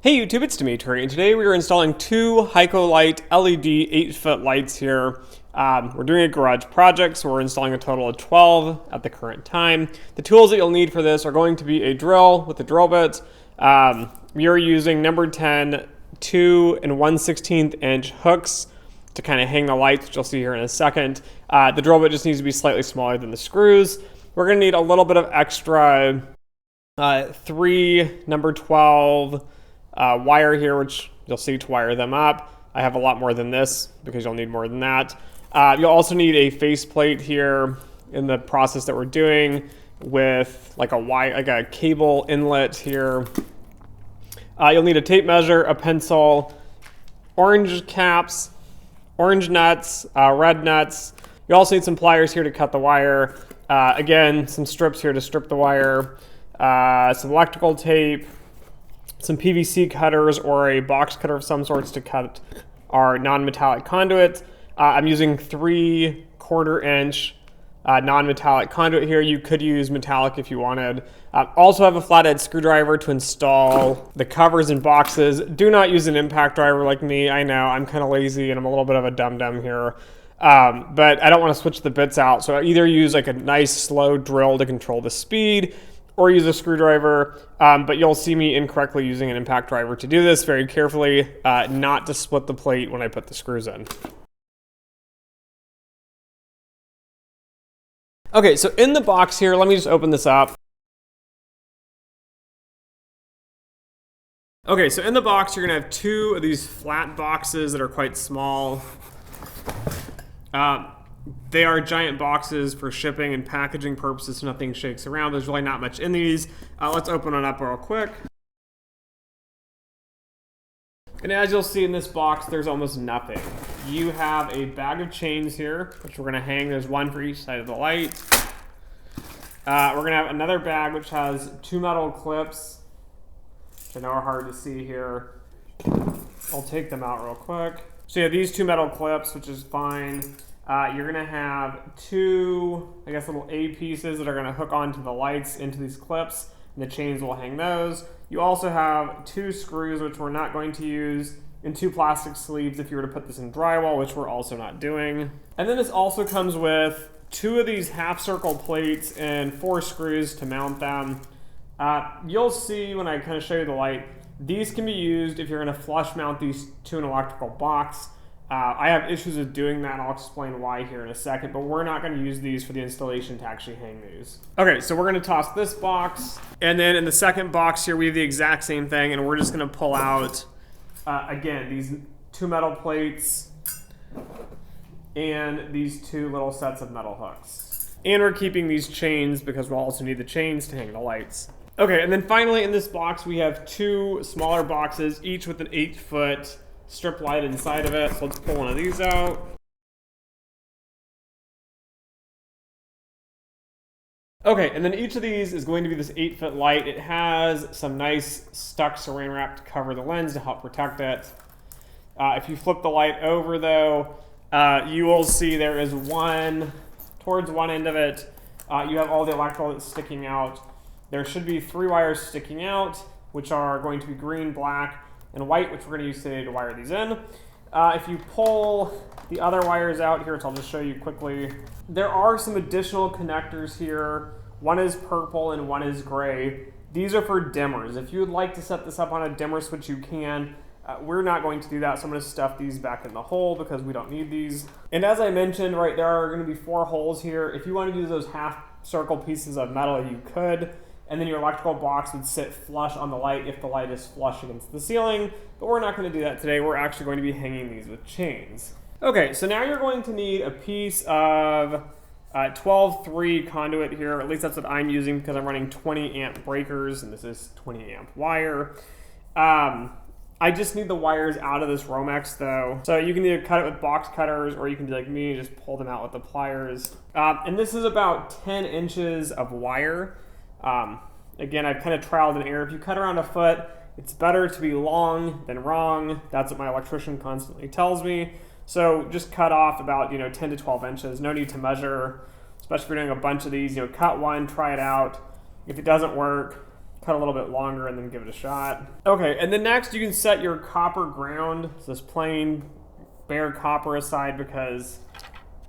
Hey YouTube, it's Dimitri, and today we are installing two Hykolite LED 8-foot lights here. We're doing a garage project, so we're installing a total of 12 at the current time. The tools that you'll need for this are going to be a drill with a drill bit. We are using number 10 2 and 1/16 inch hooks to kind of hang the lights, which you'll see here in a second. The drill bit just needs to be slightly smaller than the screws. We're going to need a little bit of extra 3 number 12 wire here, which you'll see to wire them up. I have a lot more than this because you'll need more than that. You'll also need a faceplate here in the process that we're doing with like a cable inlet here. You'll need a tape measure, a pencil, orange caps, orange nuts, red nuts. You also need some pliers here to cut the wire. Again, some strips here to strip the wire, some electrical tape, some PVC cutters or a box cutter of some sorts to cut our non-metallic conduit. I'm using 3/4 inch non-metallic conduit here. You could use metallic if you wanted. Also have a flathead screwdriver to install the covers and boxes. Do not use an impact driver like me. I know, I'm kind of lazy and I'm a little bit of a dum-dum here. But I don't want to switch the bits out. So I either use like a nice slow drill to control the speed or use a screwdriver, but you'll see me incorrectly using an impact driver to do this very carefully, not to split the plate when I put the screws in. Okay, so in the box here, let me just open this up. Okay, so in the box, you're gonna have two of these flat boxes that are quite small. They are giant boxes for shipping and packaging purposes, so nothing shakes around. There's really not much in these. Let's open it up real quick. And as you'll see in this box, there's almost nothing. You have a bag of chains here, which we're gonna hang. There's one for each side of the light. We're gonna have another bag which has 2 metal clips, which I know are hard to see here. I'll take them out real quick. So you have these 2 metal clips, which is fine. You're gonna have 2, I guess, little A pieces that are gonna hook onto the lights into these clips, and the chains will hang those. You also have 2 screws, which we're not going to use, and 2 plastic sleeves if you were to put this in drywall, which we're also not doing. And then this also comes with 2 of these half circle plates and 4 screws to mount them. You'll see when I kind of show you the light, these can be used if you're gonna flush mount these to an electrical box. I have issues with doing that, and I'll explain why here in a second, but we're not going to use these for the installation to actually hang these. Okay, so we're going to toss this box, and then in the second box here, we have the exact same thing, and we're just going to pull out, again, these 2 metal plates and these 2 little sets of metal hooks. And we're keeping these chains because we'll also need the chains to hang the lights. Okay, and then finally in this box, we have 2 smaller boxes, each with an 8-foot strip light inside of it. So let's pull one of these out. Okay, and then each of these is going to be this 8-foot light. It has some nice stuck saran wrap to cover the lens to help protect it. If you flip the light over though, you will see there is one, towards one end of it, you have all the electrical that's sticking out. There should be 3 wires sticking out, which are going to be green, black, and white, which we're going to use today to wire these in. If you pull the other wires out here, which I'll just show you quickly, there are some additional connectors here. One is purple and one is gray. These are for dimmers. If you would like to set this up on a dimmer switch, you can. We're not going to do that, so I'm going to stuff these back in the hole because we don't need these. And as I mentioned, right, there are going to be 4 holes here. If you want to use those half circle pieces of metal, you could. And then your electrical box would sit flush on the light if the light is flush against the ceiling, but we're not going to do that today. We're actually going to be hanging these with chains. Okay, so now you're going to need a piece of 12-3 conduit here, or at least that's what I'm using because I'm running 20 amp breakers, and this is 20 amp wire. I just need the wires out of this Romex though. So you can either cut it with box cutters, or you can do like me and just pull them out with the pliers. And this is about 10 inches of wire. Again, I've kind of trialed and error. If you cut around a foot, it's better to be long than wrong. That's what my electrician constantly tells me. So just cut off about 10 to 12 inches. No need to measure, especially if you're doing a bunch of these. Cut one, try it out. If it doesn't work, cut a little bit longer and then give it a shot. Okay, and then next you can set your copper ground, so this plain bare copper aside because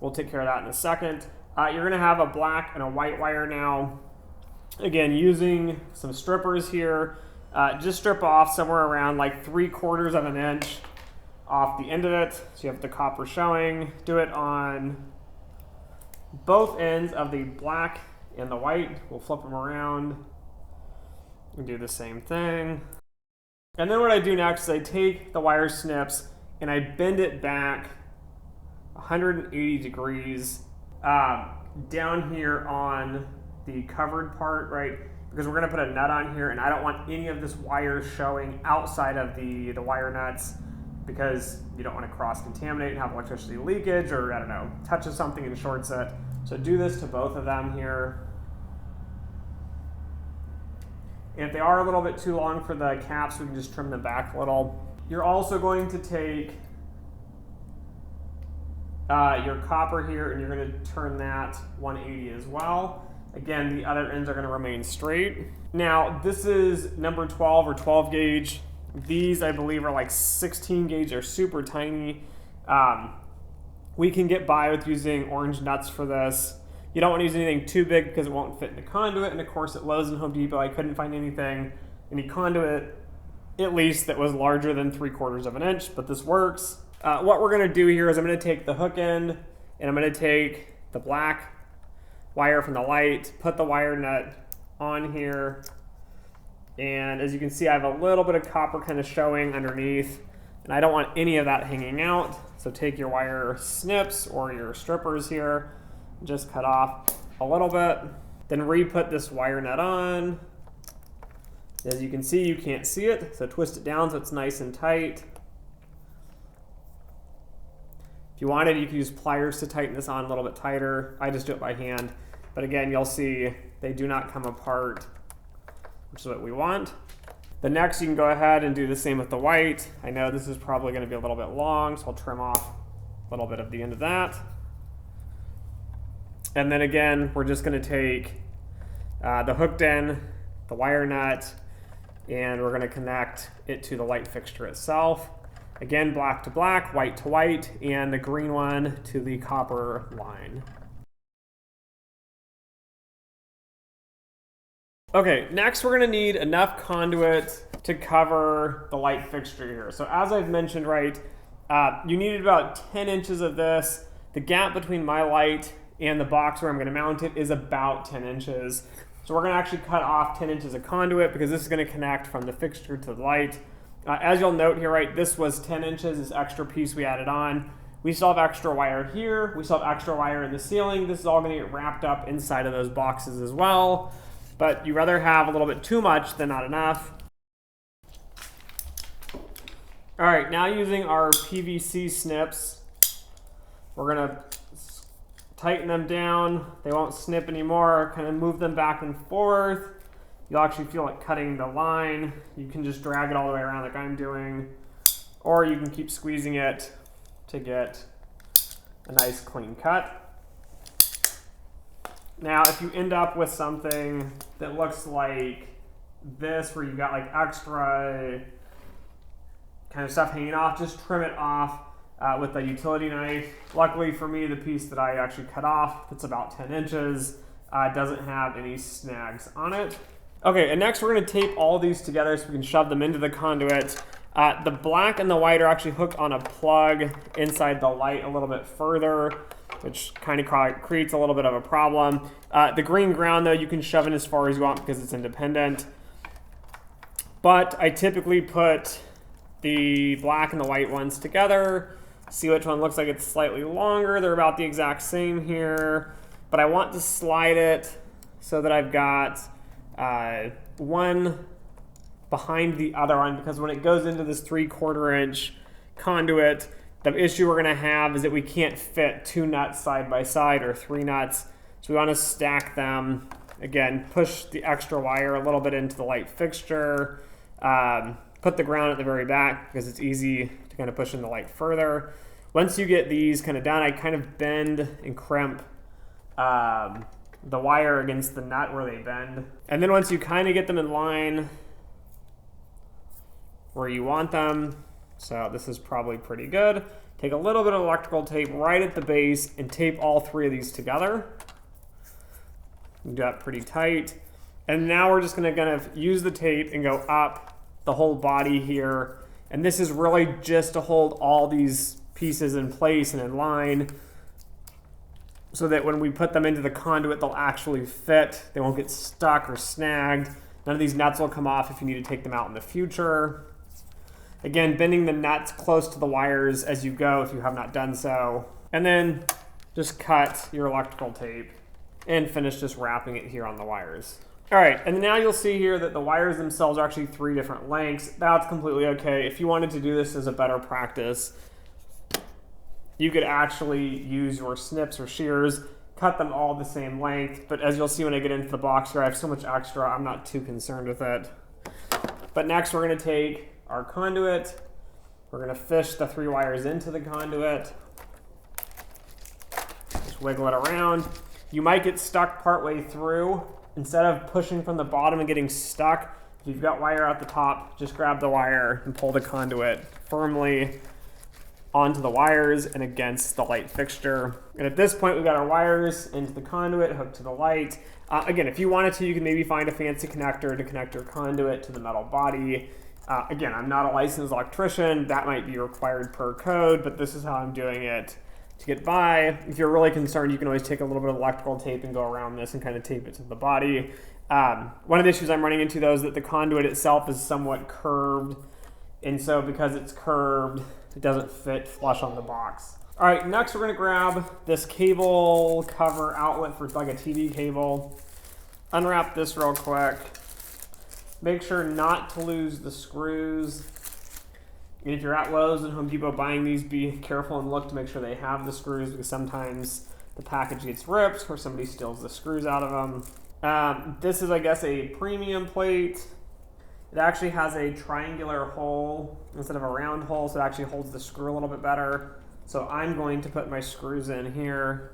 we'll take care of that in a second. You're gonna have a black and a white wire now. Again, using some strippers here, just strip off somewhere around like 3/4 of an inch off the end of it. So you have the copper showing. Do it on both ends of the black and the white. We'll flip them around and do the same thing. And then what I do next is I take the wire snips and I bend it back 180 degrees down here on the covered part, right? Because we're gonna put a nut on here and I don't want any of this wire showing outside of the wire nuts because you don't want to cross-contaminate and have electricity leakage or, I don't know, touches something and shorts it. So do this to both of them here. And if they are a little bit too long for the caps, we can just trim them back a little. You're also going to take your copper here and you're going to turn that 180 as well. Again, the other ends are going to remain straight. Now, this is number 12 or 12 gauge. These, I believe, are like 16 gauge. They're super tiny. We can get by with using orange nuts for this. You don't want to use anything too big because it won't fit in the conduit. And of course, at Lowe's and Home Depot, I couldn't find any conduit, at least, that was larger than 3/4 of an inch, but this works. What we're going to do here is I'm going to take the hook end and I'm going to take the black wire from the light, put the wire nut on here, and as you can see I have a little bit of copper kind of showing underneath and I don't want any of that hanging out. So take your wire snips or your strippers here, just cut off a little bit, then re-put this wire nut on. As you can see, you can't see it, so twist it down so it's nice and tight. If you wanted, you could use pliers to tighten this on a little bit tighter. I just do it by hand. But again, you'll see they do not come apart, which is what we want. The next, you can go ahead and do the same with the white. I know this is probably going to be a little bit long, so I'll trim off a little bit of the end of that. And then again, we're just going to take the hooked end, the wire nut, and we're going to connect it to the light fixture itself. Again, black to black, white to white, and the green one to the copper line. Okay, next we're gonna need enough conduit to cover the light fixture here. So as I've mentioned, right, you needed about 10 inches of this. The gap between my light and the box where I'm gonna mount it is about 10 inches. So we're gonna actually cut off 10 inches of conduit because this is gonna connect from the fixture to the light. As you'll note here, right, this was 10 inches, this extra piece we added on. We still have extra wire here. We still have extra wire in the ceiling. This is all gonna get wrapped up inside of those boxes as well. But you rather have a little bit too much than not enough. All right, now using our PVC snips, we're gonna tighten them down. They won't snip anymore. Kind of move them back and forth. You'll actually feel like cutting the line. You can just drag it all the way around like I'm doing, or you can keep squeezing it to get a nice clean cut. Now, if you end up with something that looks like this, where you've got like extra kind of stuff hanging off, just trim it off with a utility knife. Luckily for me, the piece that I actually cut off, that's about 10 inches, doesn't have any snags on it. Okay, and next we're going to tape all these together so we can shove them into the conduit. The black and the white are actually hooked on a plug inside the light a little bit further, which kind of creates a little bit of a problem. The green ground, though, you can shove in as far as you want because it's independent. But I typically put the black and the white ones together, see which one looks like it's slightly longer. They're about the exact same here. But I want to slide it so that I've got one behind the other one, because when it goes into this 3/4 inch conduit, the issue we're going to have is that we can't fit 2 nuts side by side or 3 nuts. So we want to stack them. Again, push the extra wire a little bit into the light fixture. Put the ground at the very back because it's easy to kind of push in the light further. Once you get these kind of done, I kind of bend and crimp the wire against the nut where they bend. And then once you kind of get them in line where you want them, so this is probably pretty good, take a little bit of electrical tape right at the base and tape all three of these together. You do that pretty tight. And now we're just gonna use the tape and go up the whole body here. And this is really just to hold all these pieces in place and in line so that when we put them into the conduit, they'll actually fit. They won't get stuck or snagged. None of these nuts will come off if you need to take them out in the future. Again, bending the nuts close to the wires as you go if you have not done so. And then just cut your electrical tape and finish just wrapping it here on the wires. All right, and now you'll see here that the wires themselves are actually 3 different lengths. That's completely okay. If you wanted to do this as a better practice, you could actually use your snips or shears, cut them all the same length, but as you'll see when I get into the box here, I have so much extra, I'm not too concerned with it. But next we're gonna take our conduit, we're gonna fish the 3 wires into the conduit, just wiggle it around. You might get stuck partway through. Instead of pushing from the bottom and getting stuck, if you've got wire at the top, just grab the wire and pull the conduit firmly onto the wires and against the light fixture. And at this point, we've got our wires into the conduit, hooked to the light. Again, if you wanted to, you can maybe find a fancy connector to connect your conduit to the metal body. Again, I'm not a licensed electrician. That might be required per code, but this is how I'm doing it to get by. If you're really concerned, you can always take a little bit of electrical tape and go around this and kind of tape it to the body. One of the issues I'm running into, though, is that the conduit itself is somewhat curved. And so because it's curved, it doesn't fit flush on the box. All right, next we're gonna grab this cable cover outlet for like a TV cable. Unwrap this real quick. Make sure not to lose the screws. And if you're at Lowe's and Home Depot buying these, be careful and look to make sure they have the screws, because sometimes the package gets ripped or somebody steals the screws out of them. This is, I guess, a premium plate. It actually has a triangular hole instead of a round hole, so it actually holds the screw a little bit better. So I'm going to put my screws in here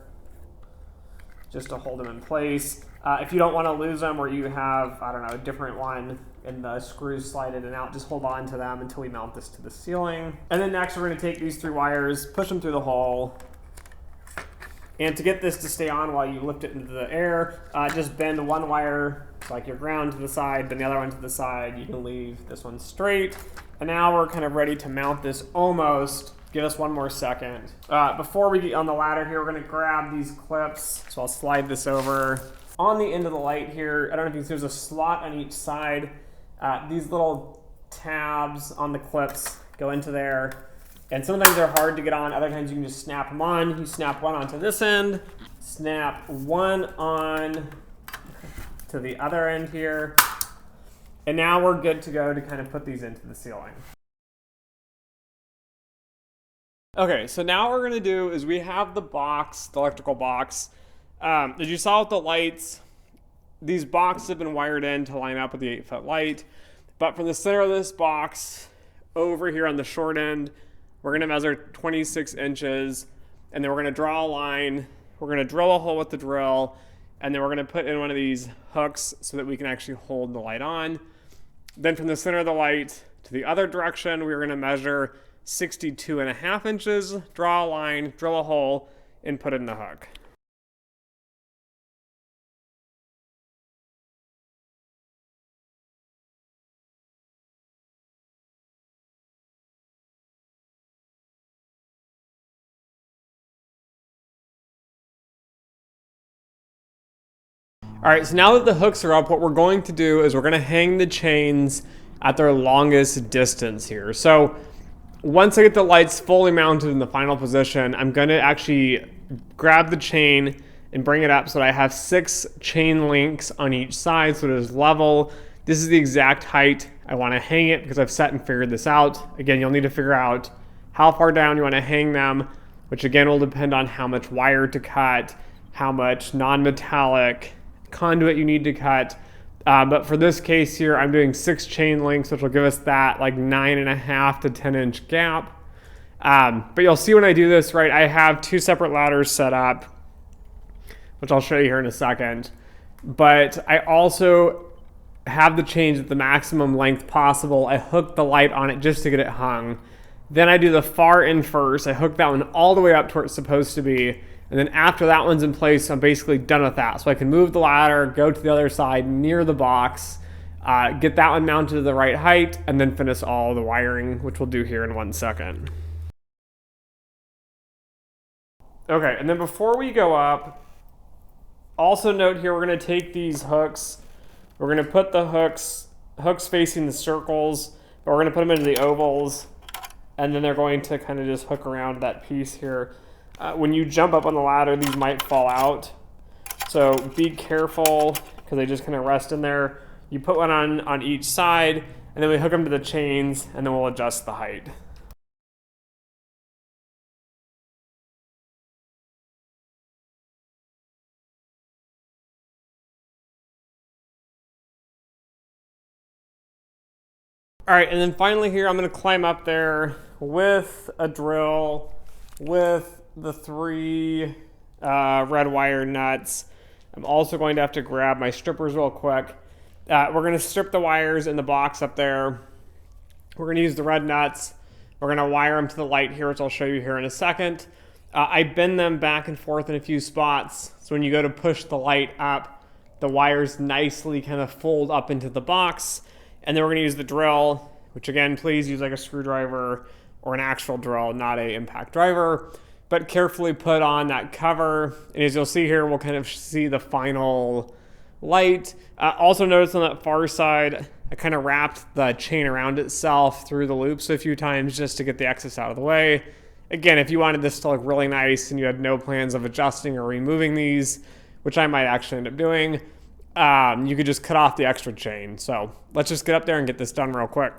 just to hold them in place. If you don't want to lose them, or you have, I don't know, a different one and the screws slide in and out, just hold on to them until we mount this to the ceiling. And then next we're going to take these 3 wires, push them through the hole. And to get this to stay on while you lift it into the air, just bend one wire, like your ground, to the side, then the other one to the side. You can leave this one straight. And now we're kind of ready to mount this almost. Give us one more second. Before we get on the ladder here, we're going to grab these clips. So I'll slide this over. On the end of the light here, I don't know if you can see, there's a slot on each side. These little tabs on the clips go into there. And sometimes they're hard to get on, other times you can just snap them on. You snap one onto this end, snap one on to the other end here. And now we're good to go to kind of put these into the ceiling. Okay, so now what we're gonna do is we have the box, the electrical box. As you saw with the lights, these boxes have been wired in to line up with the 8-foot light. But from the center of this box over here on the short end, we're gonna measure 26 inches, and then we're gonna draw a line. We're gonna drill a hole with the drill, and then we're gonna put in one of these hooks so that we can actually hold the light on. Then from the center of the light to the other direction, we're gonna measure 62.5 inches, draw a line, drill a hole, and put in the hook. All right, so now that the hooks are up, what we're going to do is we're gonna hang the chains at their longest distance here. So once I get the lights fully mounted in the final position, I'm gonna actually grab the chain and bring it up so that I have 6 chain links on each side so it is level. This is the exact height I wanna hang it because I've set and figured this out. Again, you'll need to figure out how far down you wanna hang them, which again will depend on how much wire to cut, how much non-metallic conduit you need to cut. But for this case here, I'm doing 6 chain links, which will give us that like 9.5 to 10 inch gap. But you'll see when I do this, right, I have 2 separate ladders set up. which I'll show you here in a second. But I also have the chains at the maximum length possible. I hook the light on it just to get it hung. Then I do the far end first. I hook that one all the way up to where it's supposed to be. And then after that one's in place, I'm basically done with that. So I can move the ladder, go to the other side near the box, get that one mounted to the right height, and then finish all the wiring, which we'll do here in 1 second. Okay, and then before we go up, also note here, we're gonna take these hooks, we're gonna put the hooks facing the circles, but we're gonna put them into the ovals, and then they're going to kind of just hook around that piece here. When you jump up on the ladder, these might fall out. So be careful, because they just kind of rest in there. You put one on each side, and then we hook them to the chains, and then we'll adjust the height. All right, and then finally here, I'm gonna climb up there with a drill, with the 3 red wire nuts. I'm also going to have to grab my strippers real quick. We're gonna strip the wires in the box up there. We're gonna use the red nuts. We're gonna wire them to the light here, which I'll show you here in a second. I bend them back and forth in a few spots, so when you go to push the light up, the wires nicely kind of fold up into the box. And then we're gonna use the drill, which again, please use like a screwdriver or an actual drill, not a impact driver, but carefully put on that cover. And as you'll see here, we'll kind of see the final light. Also notice on that far side, I kind of wrapped the chain around itself through the loops a few times just to get the excess out of the way. Again, if you wanted this to look really nice and you had no plans of adjusting or removing these, which I might actually end up doing, you could just cut off the extra chain. So let's just get up there and get this done real quick.